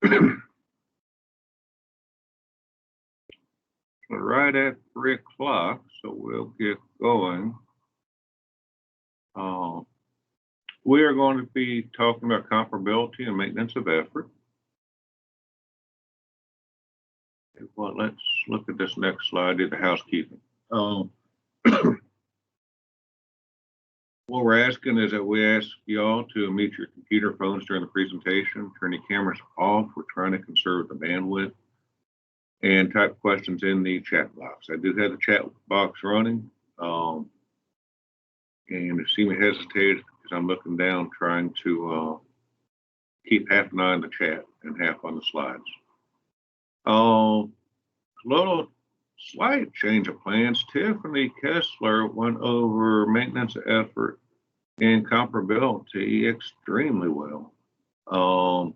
We're right at 3 o'clock, so we'll get going. We are going to be talking about comparability and maintenance of effort. Well, let's look at this next slide, do the housekeeping. What we're asking is that we ask y'all to mute your computer phones during the presentation, turn your cameras off. We're trying to conserve the bandwidth, and type questions in the chat box. I do have the chat box running, and you see me hesitate because I'm looking down trying to keep half an eye on the chat and half on the slides. Little slight change of plans. Tiffany Kessler went over maintenance effort and comparability extremely well. So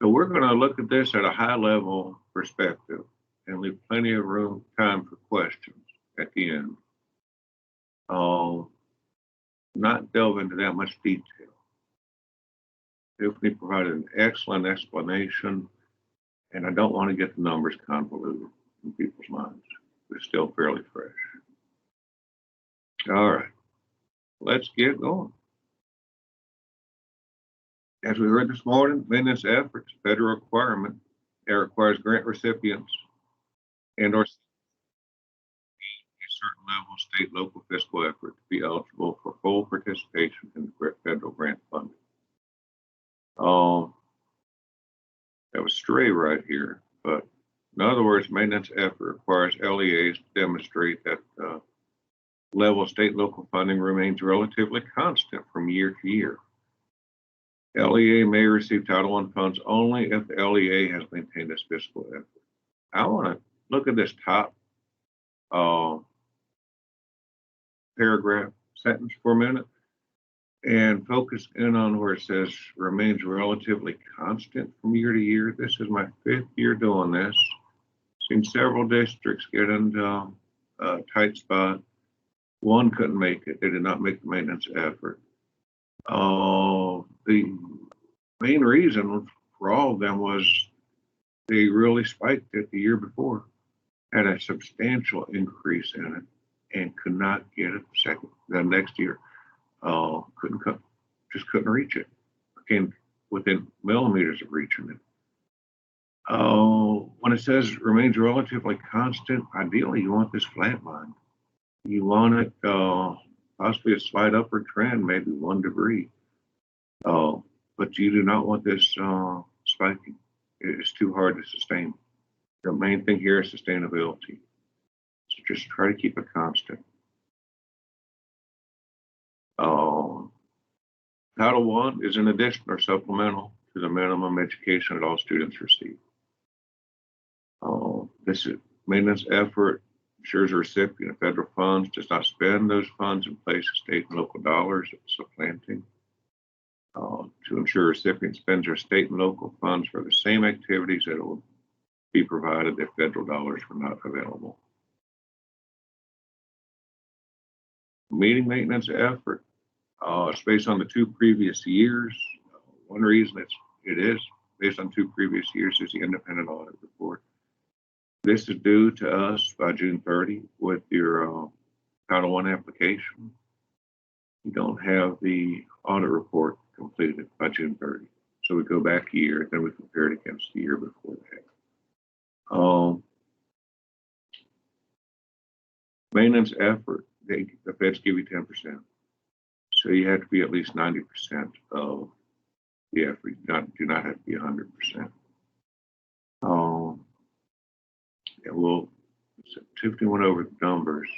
we're going to look at this at a high level perspective and leave plenty of time for questions at the end. Not delve into that much detail. Tiffany provided an excellent explanation, and I don't want to get the numbers convoluted in people's minds. They're still fairly fresh. All right, let's get going. As we heard this morning, maintenance efforts, federal requirement, that requires grant recipients and or a certain level of state local fiscal effort to be eligible for full participation in the federal grant funding. That was stray right here, but in other words, maintenance effort requires LEAs to demonstrate that level of state local funding remains relatively constant from year to year. LEA may receive Title I funds only if the LEA has maintained its fiscal effort. I want to look at this top paragraph sentence for a minute and focus in on where it says remains relatively constant from year to year. This is my 5th year doing this. Seen several districts get into a tight spot. One couldn't make it. They did not make the maintenance effort. The main reason for all of them was they really spiked it the year before, had a substantial increase in it, and could not get it the next year. Couldn't reach it. Came within millimeters of reaching it. When it says remains relatively constant, ideally you want this flat line. You want it possibly a slight upward trend, maybe 1 degree. But you do not want this spiking. It's too hard to sustain. The main thing here is sustainability. So just try to keep it constant. Title I is an addition or supplemental to the minimum education that all students receive. This is maintenance effort ensures a recipient of federal funds does not spend those funds in place of state and local dollars supplanting. To ensure a recipient spends their state and local funds for the same activities that will be provided if federal dollars were not available. Meeting maintenance effort. It's based on the 2 previous years. One reason it is based on 2 previous years is the independent audit report. This is due to us by June 30 with your Title I application. You don't have the audit report completed by June 30. So we go back a year, then we compare it against the year before that. Maintenance effort, the feds give you 10%. So you have to be at least 90% of the effort. You do not have to be 100%. Tiffany went over the numbers.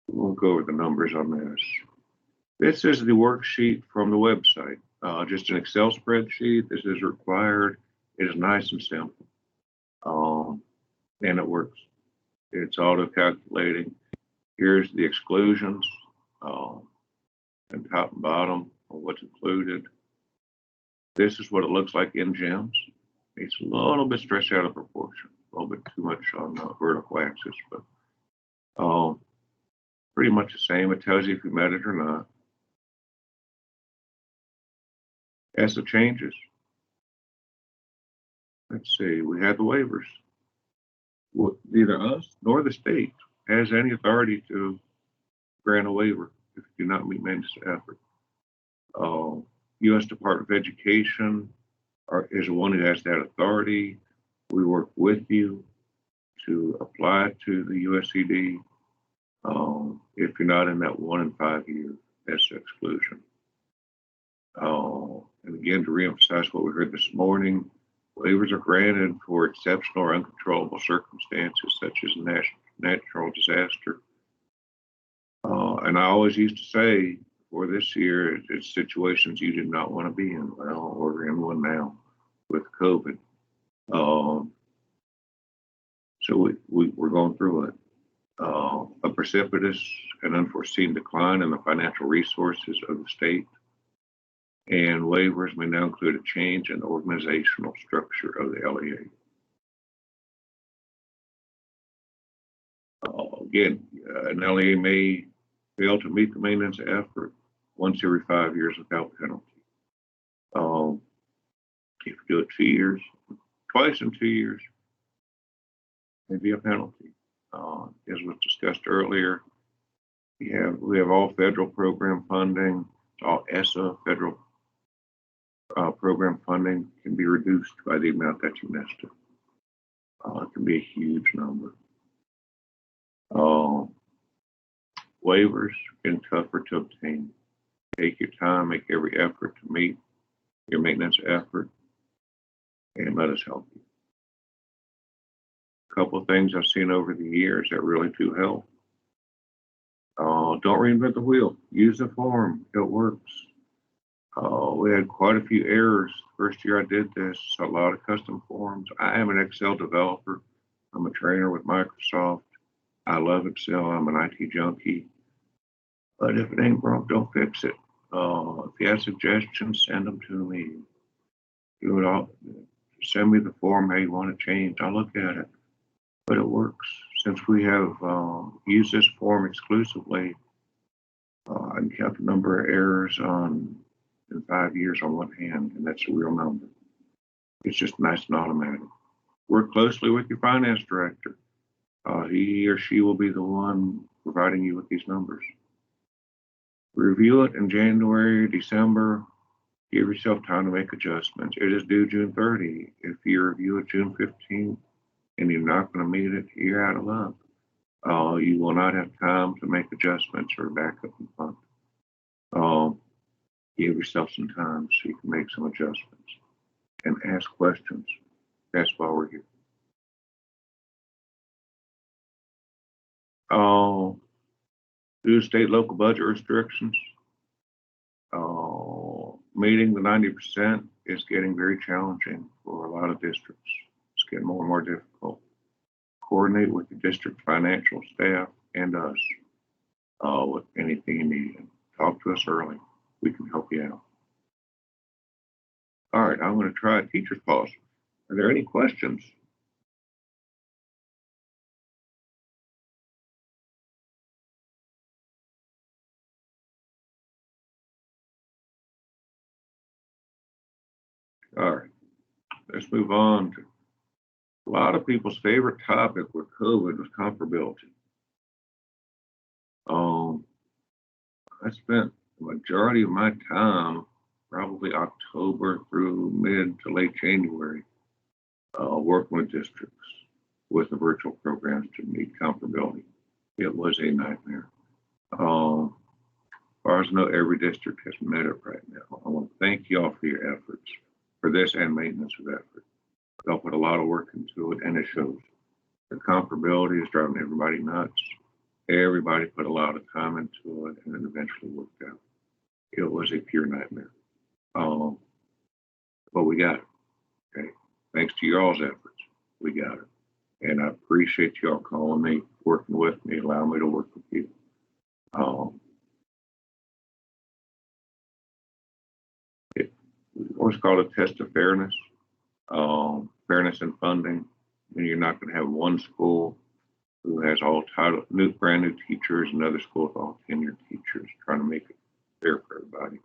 We won't go over the numbers on this. This is the worksheet from the website. Just an Excel spreadsheet. This is required. It is nice and simple. And it works. It's auto-calculating. Here's the exclusions. And top and bottom of what's included. This is what it looks like in GEMS. It's a little bit stretched out of proportion, a little bit too much on the vertical axis, but pretty much the same. It tells you if you met it or not. As it changes, Let's see, we had the waivers. Neither us nor the state has any authority to grant a waiver if you do not meet maintenance effort. U.S. Department of Education is the one who has that authority. We work with you to apply to the USCD. If you're not in that 1 in 5 year, that's exclusion. And again, to reemphasize what we heard this morning, waivers are granted for exceptional or uncontrollable circumstances such as natural disaster. And I always used to say, for this year, it's situations you did not want to be in. Well, we're in one now with COVID. So we're going through it. A precipitous and unforeseen decline in the financial resources of the state, and waivers may now include a change in the organizational structure of the LEA. Again, an LEA may fail to meet the maintenance effort once every 5 years without penalty. If you do it 2 years, twice in 2 years, maybe a penalty. As was discussed earlier, we have all federal program funding. All ESSA federal program funding can be reduced by the amount that you missed it. It can be a huge number. Waivers are tougher to obtain. Take your time, make every effort to meet your maintenance effort, and let us help you. A couple of things I've seen over the years that really do help. Don't reinvent the wheel. Use the form. It works. We had quite a few errors. First year I did this, a lot of custom forms. I am an Excel developer. I'm a trainer with Microsoft. I love Excel. I'm an IT junkie. But if it ain't broke, don't fix it. If you have suggestions, send them to me. Do it all. Send me the form how you want to change. I'll look at it. But it works. Since we have used this form exclusively, I can count the number of errors in 5 years on one hand, and that's a real number. It's just nice and automatic. Work closely with your finance director. He or she will be the one providing you with these numbers. Review it in January, December. Give yourself time to make adjustments. It is due June 30. If you review it June 15th and you're not going to meet it, you're out of luck. You will not have time to make adjustments or back up and fund. Give yourself some time so you can make some adjustments and ask questions. That's why we're here. Due to state local budget restrictions, meeting the 90% is getting very challenging for a lot of districts. It's getting more and more difficult. Coordinate with the district financial staff and us with anything you need. Talk to us early. We can help you out. All right, I'm going to try a teacher's pause. Are there any questions? All right, let's move on to a lot of people's favorite topic with COVID was comparability. I spent the majority of my time, probably October through mid to late January, working with districts with the virtual programs to meet comparability. It was a nightmare. As far as I know, every district has met it right now. I want to thank you all for your efforts for this and maintenance of effort. Y'all put a lot of work into it, and it shows. The comparability is driving everybody nuts. Everybody put a lot of time into it, and it eventually worked out. It was a pure nightmare. But we got it. Okay. Thanks to y'all's efforts, we got it. And I appreciate y'all calling me, working with me, allowing me to work with you. We always call it a test of fairness. Fairness in funding. And you're not going to have one school who has all brand new teachers, and another school with all tenured teachers, trying to make it fair for everybody.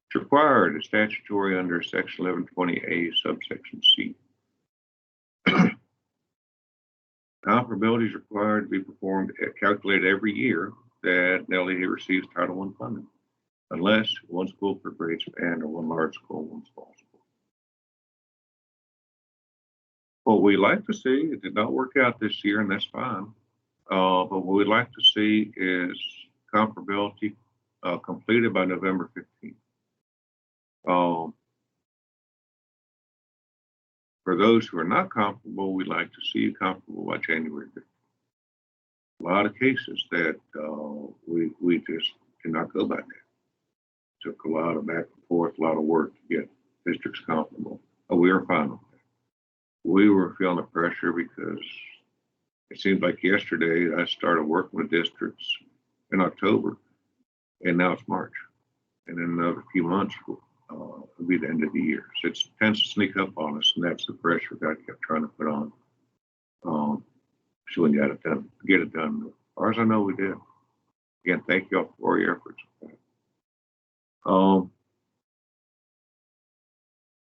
It's required. It's statutory under Section 1120A, subsection C. Comparability is required to be performed, calculated every year that an LEA receives Title I funding, unless one school per grade span or one large school, one small school. What we like to see, it did not work out this year, and that's fine. But what we'd like to see is comparability completed by November 15th. For those who are not comparable, we'd like to see you comparable by January 15th. A lot of cases that we just cannot go by that. Took a lot of back and forth, a lot of work to get districts comparable. But we were fine with that. We were feeling the pressure because it seemed like yesterday I started working with districts in October, and now it's March. And in another few months, it'll be the end of the year. So it tends to sneak up on us, and that's the pressure God kept trying to put on. So we got it done, get it done. As far as I know, we did. Again, thank you all for your efforts with that.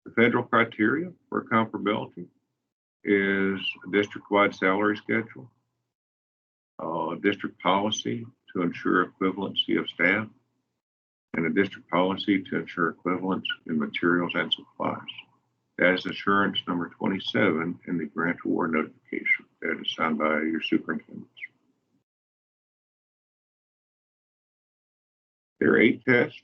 The federal criteria for comparability is a district-wide salary schedule, district policy to ensure equivalency of staff, and a district policy to ensure equivalence in materials and supplies. That is assurance number 27 in the grant award notification that is signed by your superintendents. There are 8 tests.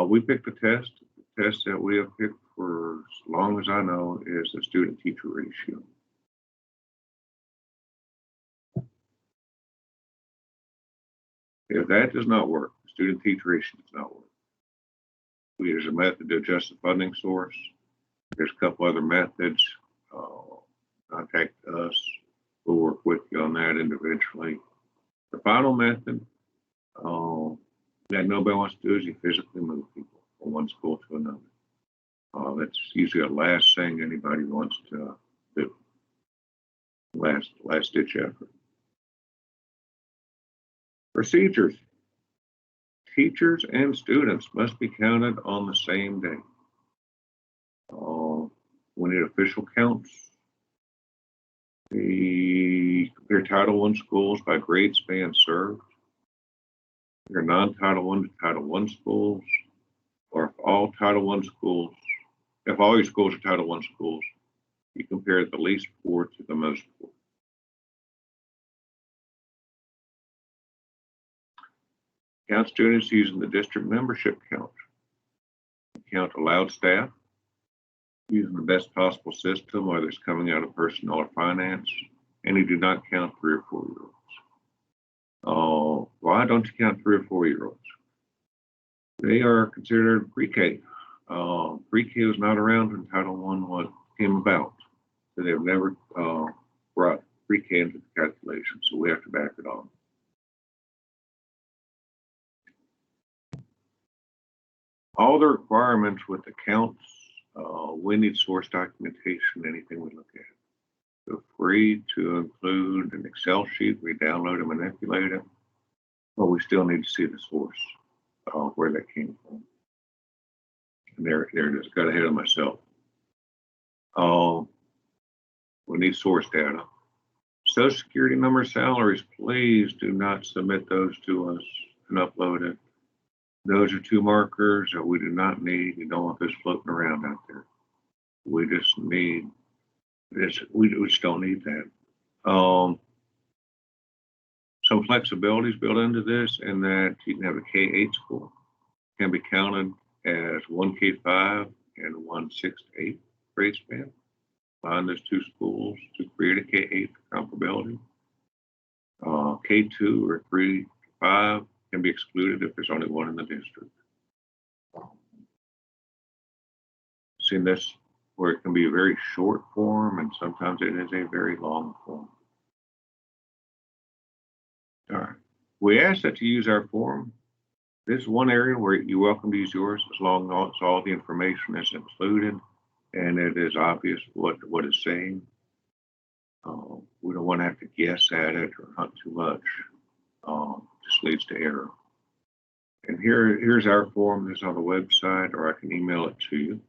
We picked a test. The test that we have picked for as long as I know is the student-teacher ratio. If that does not work, the student-teacher ratio does not work. There's a method to adjust the funding source. There's a couple other methods. Contact us. We'll work with you on that individually. The final method that nobody wants to do is you physically move people from one school to another. That's usually the last thing anybody wants to do. Last ditch effort. Procedures. Teachers and students must be counted on the same day. We need official counts. We compare Title I schools by grade span served. Compare non-Title I to Title I schools, or if all Title I schools, if all your schools are Title I schools, you compare the least poor to the most poor. Count students using the district membership count. Count allowed staff using the best possible system, whether it's coming out of personnel or finance, and you do not count 3 or 4-year-olds. Why don't you count 3 or 4-year-olds? They are considered pre-K. Pre-K was not around when Title I came about, so they've never brought pre-K into the calculation, so we have to back it on. All the requirements with the counts, we need source documentation, anything we look at. Feel free to include an Excel sheet, we download and manipulate it, but we still need to see the source, where that came from. And there it is, got ahead of myself. We need source data. Social Security number, salaries, please do not submit those to us and upload it. Those are 2 markers that we do not need. You don't want those floating around out there. We just need this. We just don't need that. Some flexibility is built into this, in that you can have a K-8 school can be counted as 1 K-5 and 1 6-8 grade span. Find those 2 schools to create a K-8 for comparability. K-2 or 3-5 can be excluded if there's only 1 in the district. Seen this where it can be a very short form, and sometimes it is a very long form. All right. We ask that you use our form. This is one area where you're welcome to use yours, as long as all the information is included and it is obvious what it's saying. We don't want to have to guess at it or hunt too much. Just leads to error. And here's our form. This is on the website, or I can email it to you.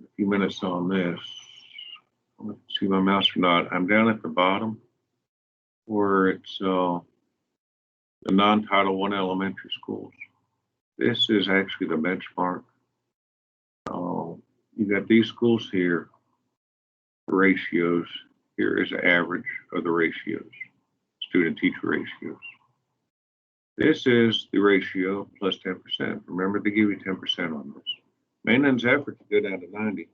a few minutes on this. Let's see my mouse or not. I'm down at the bottom where it's the non-Title I elementary schools. This is actually the benchmark. You got these schools here, ratios. Here is the average of the ratios, student-teacher ratios. This is the ratio plus 10%. Remember, they give you 10% on this. Maintenance effort to go down to 90,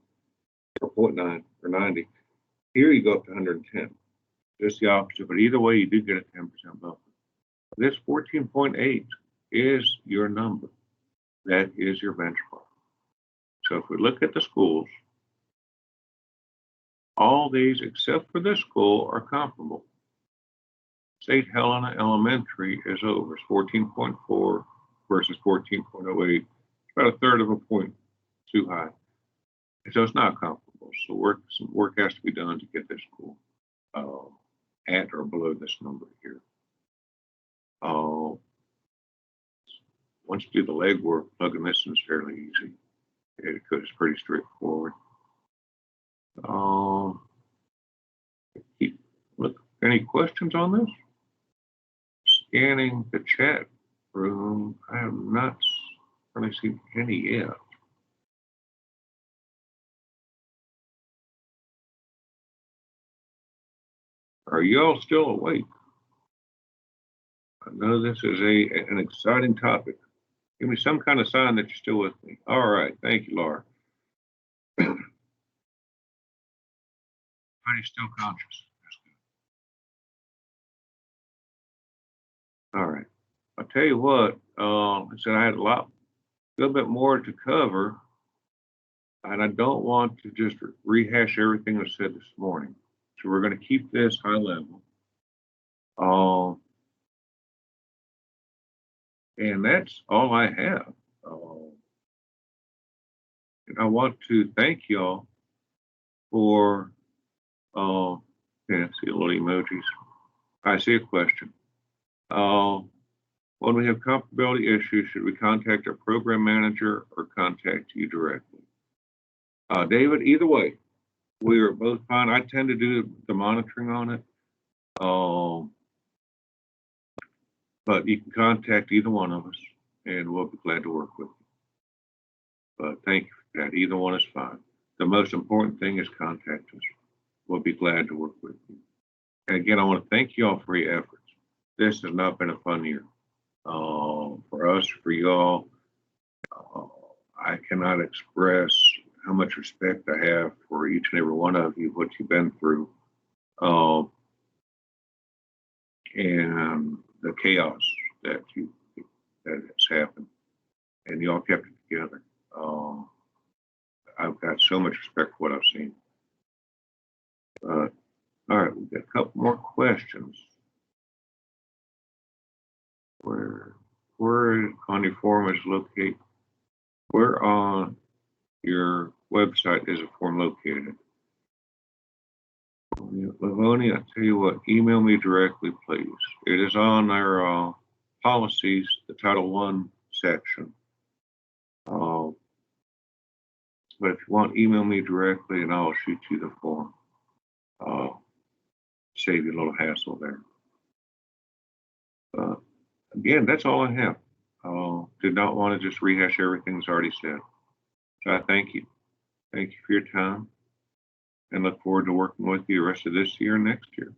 or 0.9, or 90. Here you go up to 110. Just the opposite, but either way, you do get a 10% buffer. This 14.8 is your number. That is your benchmark. So if we look at the schools, all these except for this school are comparable. St. Helena Elementary is over. It's 14.4 versus 14.08. About a third of a point too high. So it's not comparable. So some work has to be done to get this school at or below this number here. Once you do the legwork, plugging this in is fairly easy. It's pretty straightforward. Look, any questions on this? Scanning the chat room. I have not really seen any yet. Are y'all still awake? I know this is an exciting topic. Give me some kind of sign that you're still with me. All right. Thank you, Laura. Everybody's still conscious. That's good. All right. I'll tell you what, I said I had a little bit more to cover, and I don't want to just rehash everything I said this morning. So we're going to keep this high level. And that's all I have. And I want to thank y'all for, yeah, I see a little emojis. I see a question. When we have comparability issues, should we contact our program manager or contact you directly? David, either way, we are both fine. I tend to do the monitoring on it. But you can contact either one of us and we'll be glad to work with you. But thank you for that. Either one is fine. The most important thing is contact us. We'll be glad to work with you. And again, I want to thank you all for your efforts. This has not been a fun year. For us, for y'all, I cannot express how much respect I have for each and every one of you, what you've been through, and the chaos that has happened, and y'all kept it together. I've got so much respect for what I've seen. All right, we've got a couple more questions. Where on your form is located? Where on your website is a form located? Livonia, I tell you what, email me directly, please. It is on our policies, the Title I section. But if you want, email me directly and I'll shoot you the form. Save you a little hassle there. Again, that's all I have. Did not want to just rehash everything that's already said. So I thank you. Thank you for your time and look forward to working with you the rest of this year and next year.